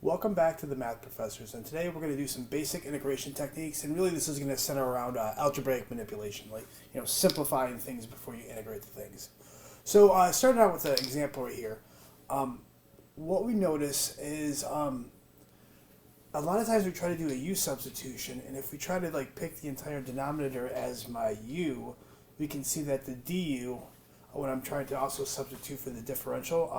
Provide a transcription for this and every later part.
Welcome back to the Math Professors, and today we're going to do some basic integration techniques, and really this is going to center around algebraic manipulation, like simplifying things before you integrate the things. So starting out with an example right here, what we notice is a lot of times we try to do a u-substitution, and if we try to pick the entire denominator as my u, we can see that the du, when I'm trying to also substitute for the differential,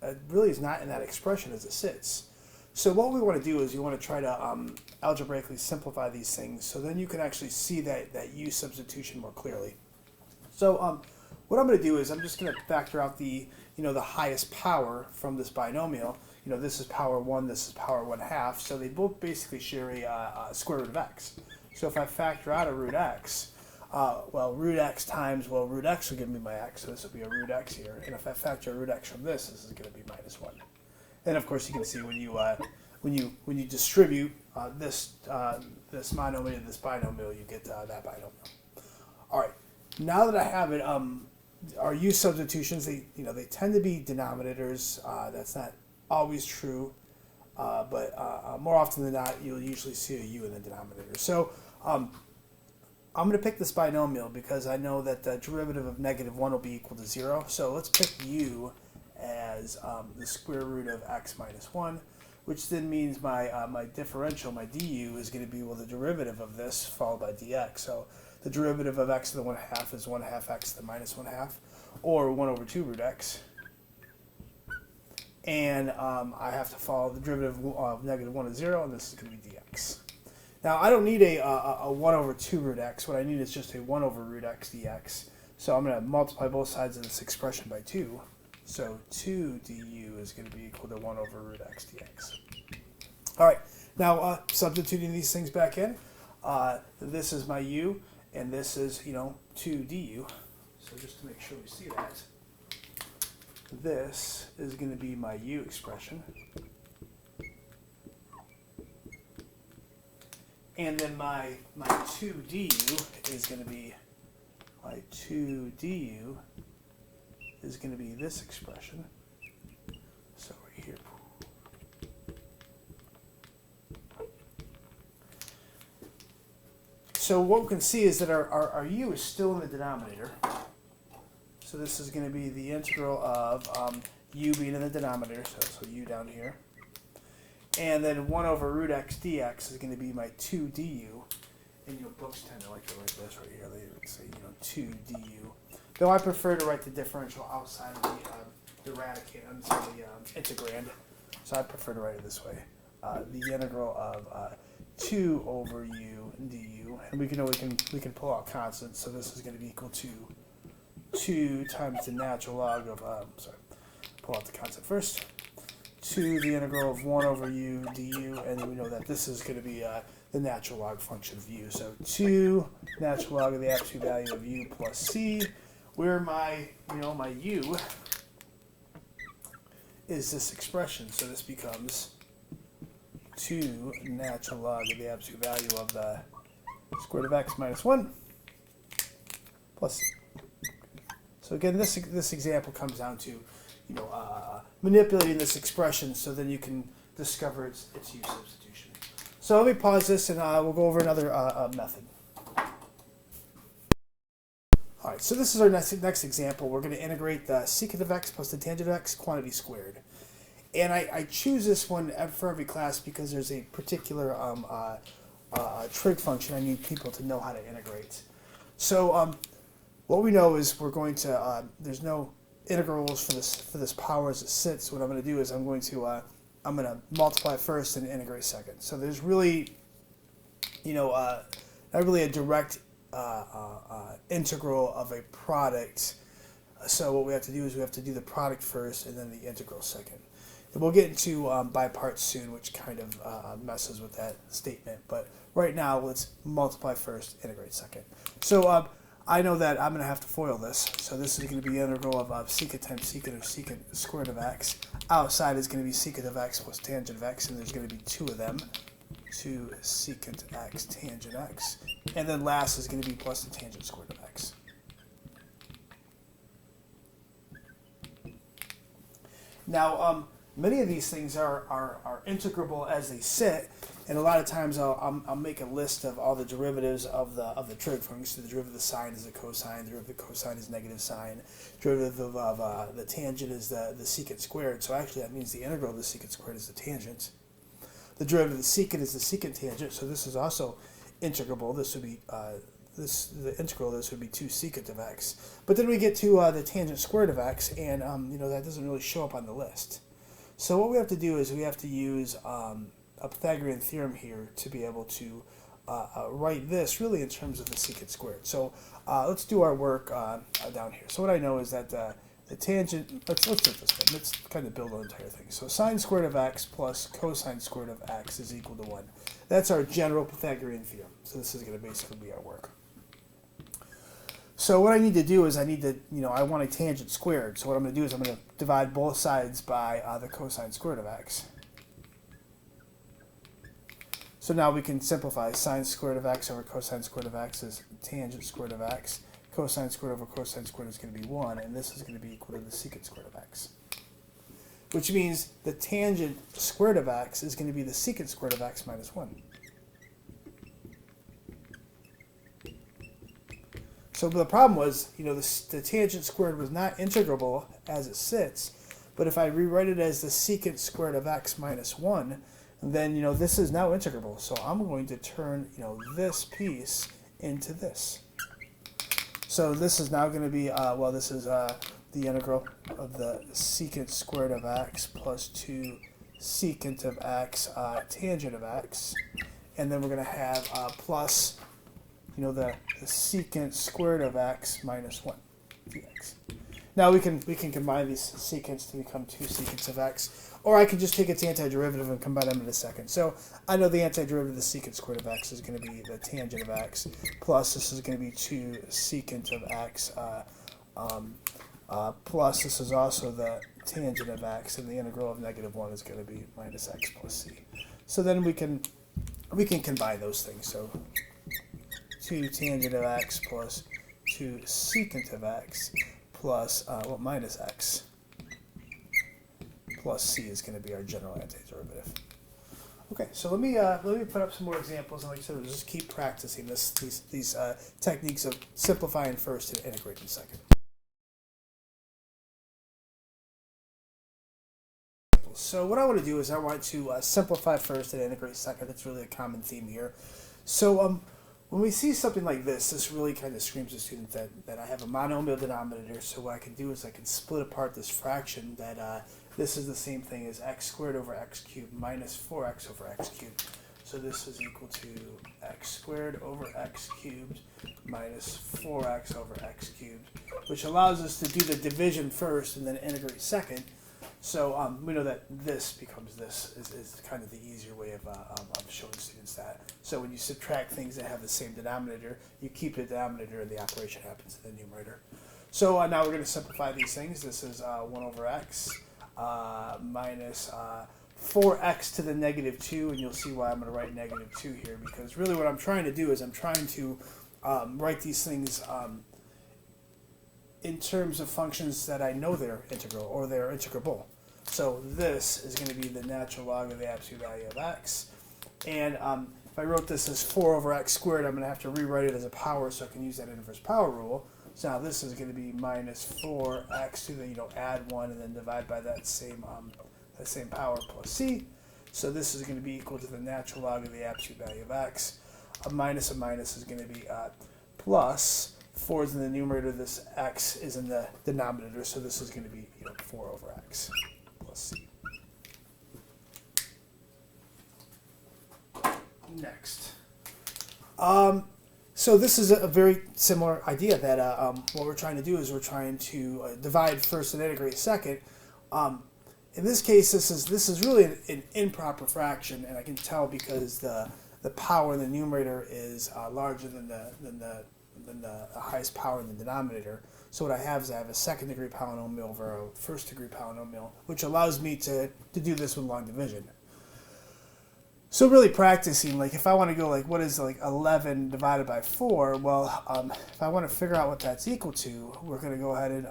it really is not in that expression as it sits. So what we want to do is you want to try to algebraically simplify these things, so then you can actually see that u-substitution more clearly. So what I'm going to do is I'm just going to factor out the the highest power from this binomial. This is power 1, this is power 1/2, so they both basically share a square root of x. So if I factor out a root x, root x times, root x will give me my x, so this will be a root x here. And if I factor root x from this is going to be minus 1. And of course you can see when you distribute this monomial to this binomial, you get that binomial. All right, now that I have it, our u substitutions, they tend to be denominators. That's not always true, but more often than not, you'll usually see a u in the denominator. So I'm going to pick this binomial because I know that the derivative of -1 will be equal to 0. So let's pick u as the square root of x minus 1, which then means my differential, my du, is going to be the derivative of this followed by dx. So the derivative of x to the 1/2 is 1/2 x to the minus 1/2, or 1/2 root x. And I have to follow the derivative of -1 is 0, and this is going to be dx. Now I don't need a 1/2 root x. What I need is just a 1/root x dx. So I'm going to multiply both sides of this expression by 2. So 2 du is going to be equal to 1/root x dx. All right, now substituting these things back in, this is my u, and this is 2 du. So just to make sure we see that, this is going to be my u expression. And then my 2 du is going to be, my 2 du is going to be this expression. So right here. So what we can see is that our u is still in the denominator. So this is going to be the integral of u being in the denominator, so u down here. And then 1/root x dx is going to be my 2 du. And books tend to like to write this right here. They would say 2 du. Though I prefer to write the differential outside of the radicand, outside the integrand. So I prefer to write it this way. The integral of 2 over u du. And we can pull out constants. So this is going to be equal to 2 times the natural log of, pull out the constant first. 2 the integral of 1/u du. And then we know that this is going to be the natural log function of u. So 2 natural log of the absolute value of u plus c, where my my u is this expression. So this becomes 2 natural log of the absolute value of the square root of x minus 1 plus c. So again, this example comes down to manipulating this expression so then you can discover its u substitution. So let me pause this and we'll go over another method. All right, so this is our next example. We're going to integrate the secant of x plus the tangent of x quantity squared. And I choose this one for every class because there's a particular trig function I need people to know how to integrate. So what we know is we're going to, there's no integrals for this power as it sits. What I'm going to do is I'm going to multiply first and integrate second. So there's really, not really a direct integral of a product. So what we have to do is we have to do the product first and then the integral second. And we'll get into by parts soon, which kind of messes with that statement. But right now, let's multiply first, integrate second. So I know that I'm going to have to FOIL this. So this is going to be the integral of secant times secant of secant squared of x. Outside is going to be secant of x plus tangent of x, and there's going to be 2 of them. 2 secant x tangent x. And then last is going to be plus the tangent squared of x. Now, many of these things are integrable as they sit, and a lot of times I'll make a list of all the derivatives of the trig function. So the derivative of the sine is the cosine, the derivative of the cosine is negative sine, derivative of the tangent is the secant squared. So actually that means the integral of the secant squared is the tangent. The derivative of the secant is the secant tangent, so this is also integrable. This would be the integral of this would be 2 secant of x. But then we get to the tangent squared of x, and that doesn't really show up on the list. So what we have to do is we have to use a Pythagorean theorem here to be able to write this really in terms of the secant squared. So let's do our work down here. So what I know is that the tangent, let's do it this way. Let's kind of build the entire thing. So sine squared of x plus cosine squared of x is equal to 1. That's our general Pythagorean theorem. So this is going to basically be our work. So what I need to do is I want a tangent squared. So what I'm going to do is I'm going to divide both sides by the cosine squared of x. So now we can simplify. Sine squared of x over cosine squared of x is tangent squared of x. Cosine squared over cosine squared is going to be 1, and this is going to be equal to the secant squared of x. Which means the tangent squared of x is going to be the secant squared of x minus 1. So the problem was, the tangent squared was not integrable as it sits, but if I rewrite it as the secant squared of x minus 1, then, this is now integrable. So I'm going to turn, this piece into this. So this is now going to be, this is the integral of the secant squared of x plus 2 secant of x tangent of x. And then we're going to have plus, the secant squared of x minus 1 dx. Now we can combine these secants to become 2 secants of x, or I can just take its antiderivative and combine them in a second. So I know the antiderivative of the secant squared of x is going to be the tangent of x, plus this is going to be 2 secant of x, plus this is also the tangent of x, and the integral of -1 is going to be minus x plus c. So then we can combine those things. So 2 tangent of x plus 2 secant of x plus minus x plus c is going to be our general antiderivative. Okay, so let me put up some more examples, and like I said, we'll just keep practicing these techniques of simplifying first and integrating second. So what I want to do is I want to simplify first and integrate second. That's really a common theme here. So when we see something like this really kind of screams to students that I have a monomial denominator. So what I can do is I can split apart this fraction that this is the same thing as x squared over x cubed minus 4x over x cubed. So this is equal to x squared over x cubed minus 4x over x cubed, which allows us to do the division first and then integrate second. So we know that this becomes this is kind of the easier way of showing students that. So when you subtract things that have the same denominator, you keep the denominator and the operation happens in the numerator. So now we're going to simplify these things. This is 1 over x minus 4x to the -2, and you'll see why I'm going to write -2 here, because really what I'm trying to do is I'm trying to write these things in terms of functions that I know they're integral or they're integrable. So this is going to be the natural log of the absolute value of x. And if I wrote this as 4 over x squared, I'm going to have to rewrite it as a power so I can use that inverse power rule. So now this is going to be minus 4x to the, add 1 and then divide by that same power plus c. So this is going to be equal to the natural log of the absolute value of x. A minus is going to be plus. 4 is in the numerator, this x is in the denominator, so this is going to be 4 over x plus c. Next. So this is a very similar idea that what we're trying to do is we're trying to divide first and integrate second. In this case, this is really an improper fraction, and I can tell because the power in the numerator is larger than the highest power in the denominator. So what I have is I have a second degree polynomial over a first degree polynomial, which allows me to do this with long division. So really practicing, like if I want to go like what is like 11 divided by 4, well, if I want to figure out what that's equal to, we're going to go ahead and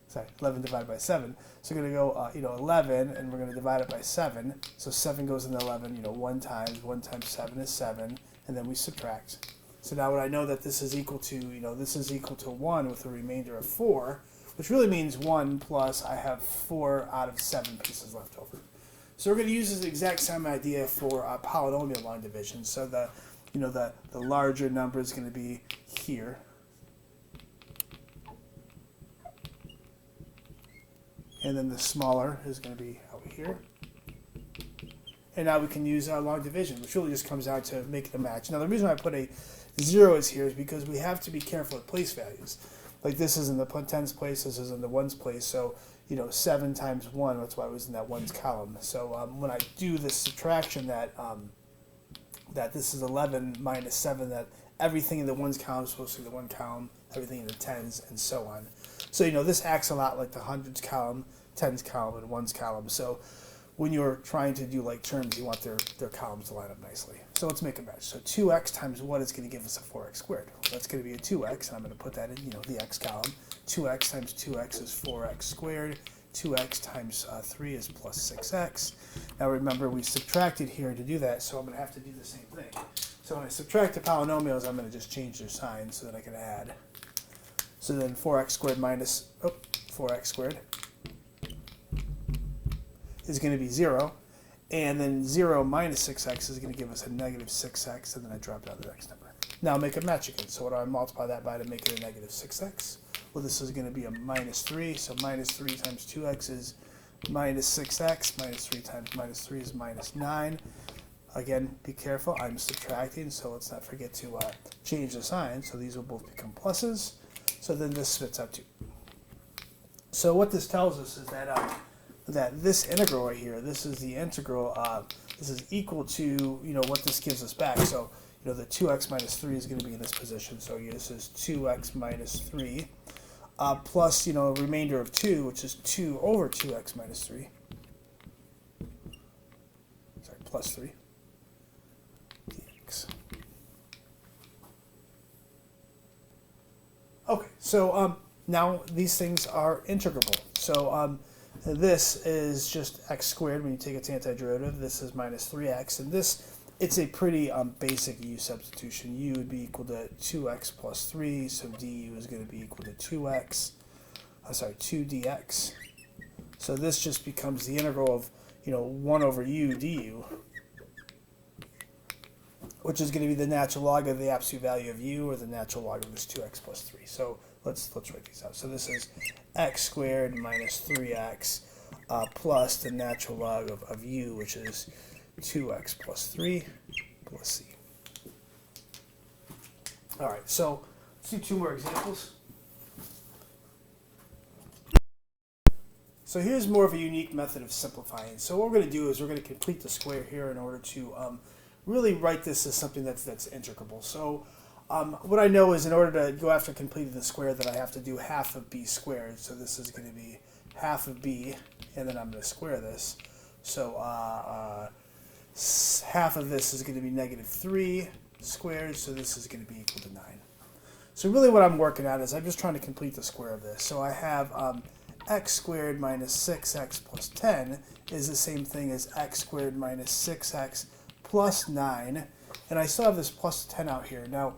sorry, 11 divided by 7. So we're going to go, 11, and we're going to divide it by 7. So 7 goes into 11, 1 times 7 is 7, and then we subtract. So now when I know that this is equal to, this is equal to 1 with a remainder of 4, which really means 1 plus I have 4 out of 7 pieces left over. So we're going to use this exact same idea for polynomial long division. So the larger number is going to be here. And then the smaller is going to be out here. And now we can use long division, which really just comes down to making a match. Now the reason why I put a 0 is here is because we have to be careful with place values. Like this is in the tens place, this is in the ones place. So 7 times 1, that's why it was in that ones column. So when I do this subtraction that this is 11 minus 7, that everything in the ones column is supposed to be the one column, everything in the tens, and so on. So this acts a lot like the hundreds column, tens column, and ones column. So when you're trying to do like terms, you want their columns to line up nicely. So let's make a match. So 2x times what is going to give us a 4x squared? Well, that's going to be a 2x, and I'm going to put that in the x column. 2x times 2x is 4x squared. 2x times 3 is plus 6x. Now remember, we subtracted here to do that, so I'm going to have to do the same thing. So when I subtract the polynomials, I'm going to just change their sign so that I can add. So then 4x squared minus 4x squared is going to be 0. And then 0 minus 6x is going to give us a negative 6x, and then I drop down the next number. Now I'll make a match again. So what do I multiply that by to make it a negative 6x? Well, this is going to be a minus 3. So minus 3 times 2x is minus 6x. Minus 3 times minus 3 is minus 9. Again, be careful. I'm subtracting, so let's not forget to change the sign. So these will both become pluses. So then this spits out 2. So what this tells us is that this integral right here, this is the integral, this is equal to, what this gives us back. So, the 2x minus 3 is going to be in this position. So this is 2x minus 3 plus, a remainder of 2, which is 2 over 2x minus 3. Sorry, plus 3 dx. Okay, so now these things are integrable. So this is just x squared when you take its antiderivative. This is minus 3x, and this, it's a pretty basic u substitution. U would be equal to 2x plus 3, so du is going to be equal to 2x, 2 dx. So this just becomes the integral of 1 over u du, which is going to be the natural log of the absolute value of u, or the natural log of this 2x plus 3. So let's write these out. So this is x squared minus 3x plus the natural log of u, which is 2x plus 3 plus c. All right, so let's do 2 more examples. So here's more of a unique method of simplifying. So what we're going to do is we're going to complete the square here in order to really write this as something that's integrable. So what I know is in order to go after completing the square that I have to do half of b squared. So this is going to be half of b, and then I'm going to square this. So half of this is going to be negative 3 squared, so this is going to be equal to 9. So really what I'm working at is I'm just trying to complete the square of this. So I have x squared minus 6x plus 10 is the same thing as x squared minus 6x plus 9. And I still have this plus 10 out here. Now,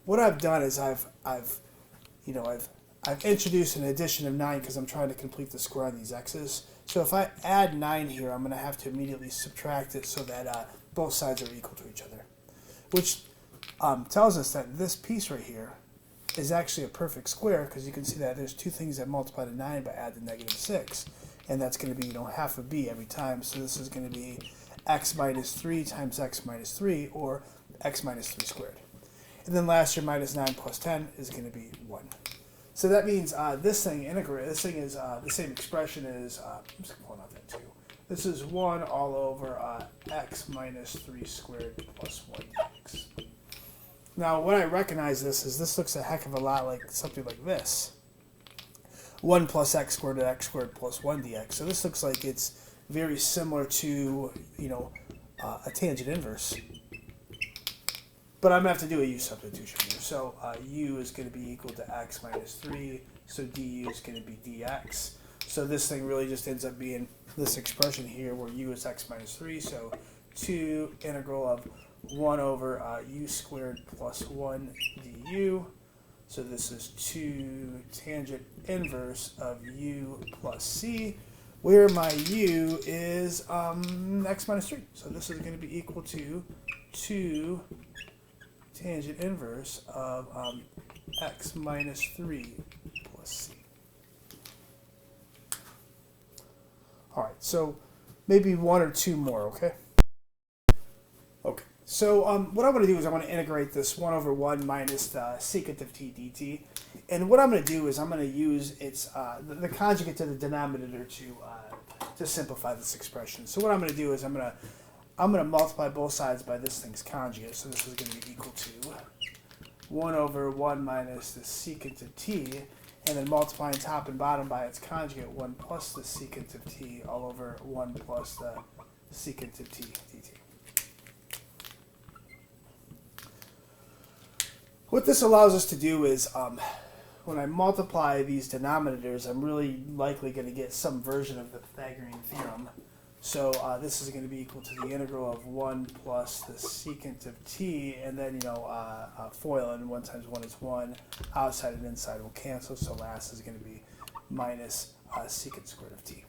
what I've done is I've introduced an addition of 9 because I'm trying to complete the square on these x's. So if I add 9 here, I'm going to have to immediately subtract it so that both sides are equal to each other, which tells us that this piece right here is actually a perfect square, because you can see that there's 2 things that multiply to 9 but add to negative 6, and that's going to be half of b every time. So this is going to be x minus 3 times x minus 3, or x minus 3 squared. And then last year, minus 9 plus 10 is going to be 1. So that means this thing is the same expression as, I'm just pulling out that 2. This is 1 all over x minus 3 squared plus 1x. Now, what I recognize this looks a heck of a lot like something like this. 1 plus x squared to x squared plus 1 dx. So this looks like it's very similar to, a tangent inverse. but I'm going to have to do a u-substitution here. So u is going to be equal to x minus 3, so du is going to be dx. So this thing really just ends up being this expression here where u is x minus 3, so 2 integral of 1 over u squared plus 1 du. So this is 2 tangent inverse of u plus c, where my u is x minus 3. So this is going to be equal to 2 tangent inverse of x minus 3 plus c. All right, so maybe one or two more, okay? Okay, so what I'm going to do is I'm going to integrate this 1 over 1 minus the secant of t dt. And what I'm going to do is I'm going to use its the conjugate to the denominator to simplify this expression. So what I'm going to do is I'm going to multiply both sides by this thing's conjugate. So this is going to be equal to 1 over 1 minus the secant of t, and then multiplying top and bottom by its conjugate, 1 plus the secant of t all over 1 plus the secant of t dt. What this allows us to do is, when I multiply these denominators, I'm really likely going to get some version of the Pythagorean theorem. So this is going to be equal to the integral of 1 plus the secant of t, and then, FOIL, and 1 times 1 is 1. Outside and inside will cancel, so last is going to be minus secant squared of t.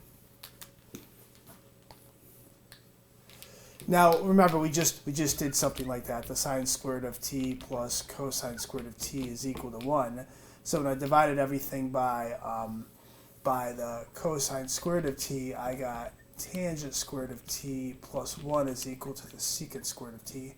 Now, remember, we just did something like that. The sine squared of t plus cosine squared of t is equal to 1. So when I divided everything by the cosine squared of t, I got tangent squared of t plus 1 is equal to the secant squared of t.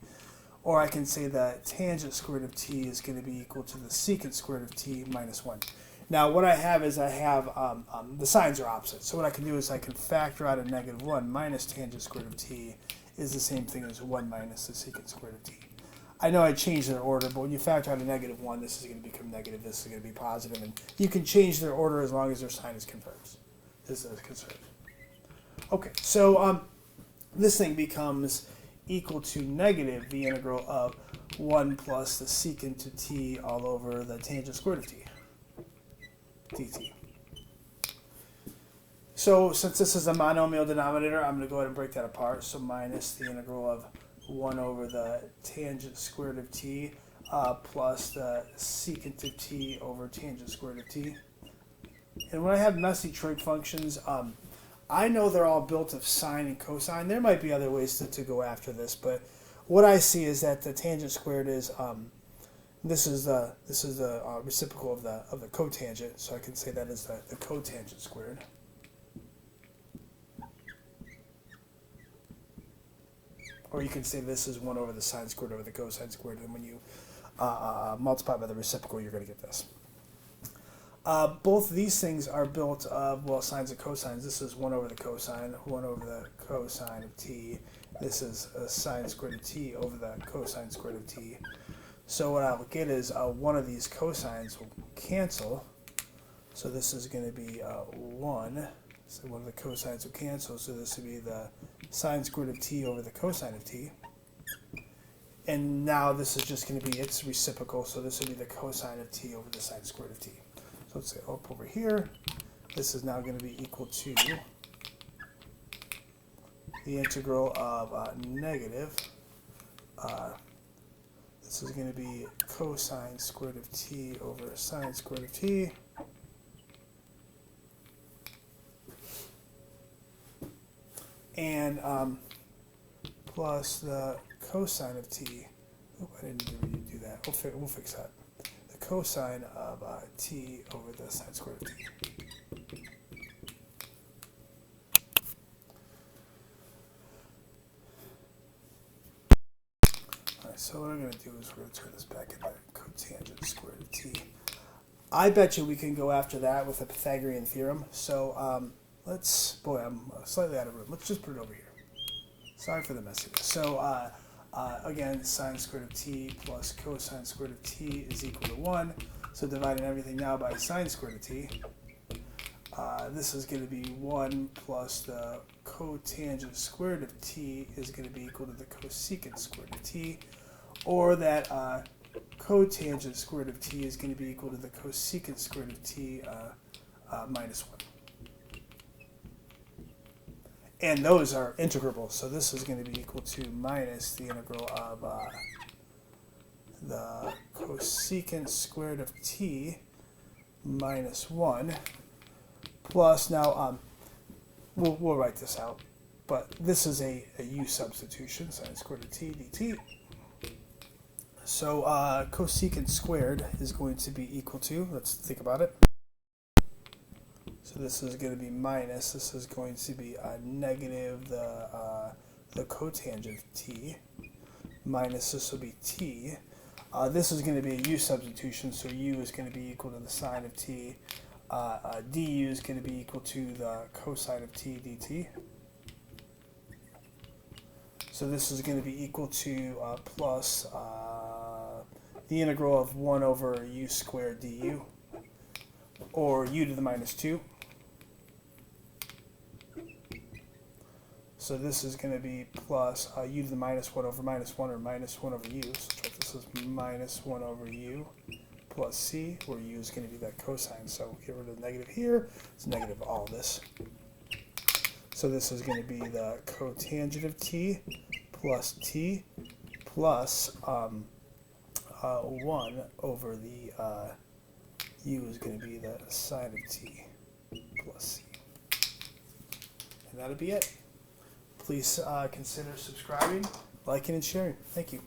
Or I can say that tangent squared of t is going to be equal to the secant squared of t minus 1. Now what I have is the signs are opposite. So what I can do is I can factor out a negative 1 minus tangent squared of t is the same thing as 1 minus the secant squared of t. I know I changed their order, but when you factor out a negative 1, this is going to become negative, this is going to be positive, and you can change their order as long as their sign is conserved. This is conserved. Okay, so this thing becomes equal to negative the integral of 1 plus the secant of t all over the tangent squared of t dt. So since this is a monomial denominator, I'm going to go ahead and break that apart. So minus the integral of 1 over the tangent squared of t plus the secant of t over tangent squared of t. And when I have messy trig functions, I know they're all built of sine and cosine. There might be other ways to go after this, but what I see is that the tangent squared is this is the reciprocal of the cotangent, so I can say that is the cotangent squared. Or you can say this is 1 over the sine squared over the cosine squared, and when you multiply by the reciprocal, you're going to get this. Both of these things are built of, well, sines and cosines. This is 1 over the cosine, 1 over the cosine of t. This is a sine squared of t over the cosine squared of t. So what I'll get is one of these cosines will cancel. So this is going to be 1. So one of the cosines will cancel. So this would be the sine squared of t over the cosine of t. And now this is just going to be its reciprocal. So this would be the cosine of t over the sine squared of t. So let's say up over here, this is now going to be equal to the integral of negative. This is going to be cosine squared of t over sine squared of t. And plus the cosine of t. Oh, I didn't need to redo that. We'll fix that. Cosine of t over the sine squared of t. Alright, so what I'm going to do is we're going to turn this back into cotangent squared of t. I bet you we can go after that with a Pythagorean theorem. So I'm slightly out of room. Let's just put it over here. Sorry for the messiness. So again, sine squared of t plus cosine squared of t is equal to 1. So dividing everything now by sine squared of t. This is going to be 1 plus the cotangent squared of t is going to be equal to the cosecant squared of t. or that cotangent squared of t is going to be equal to the cosecant squared of t minus 1. And those are integrable, so this is going to be equal to minus the integral of the cosecant squared of t minus 1 plus, now we'll write this out, but this is a u substitution, sine squared of t dt. So cosecant squared is going to be equal to, let's think about it. So this is going to be minus, this is going to be negative the cotangent of t, minus this will be t. This is going to be a u substitution, so u is going to be equal to the sine of t. Du is going to be equal to the cosine of t dt. So this is going to be equal to plus the integral of 1 over u squared du, or u to the minus 2. So this is going to be plus u to the minus 1 over minus 1, or minus 1 over u. So this is minus 1 over u plus c, where u is going to be that cosine. So get rid of the negative here. It's negative all this. So this is going to be the cotangent of t plus t plus 1 over the u is going to be the sine of t plus c. And that'll be it. Please consider subscribing, liking, and sharing. Thank you.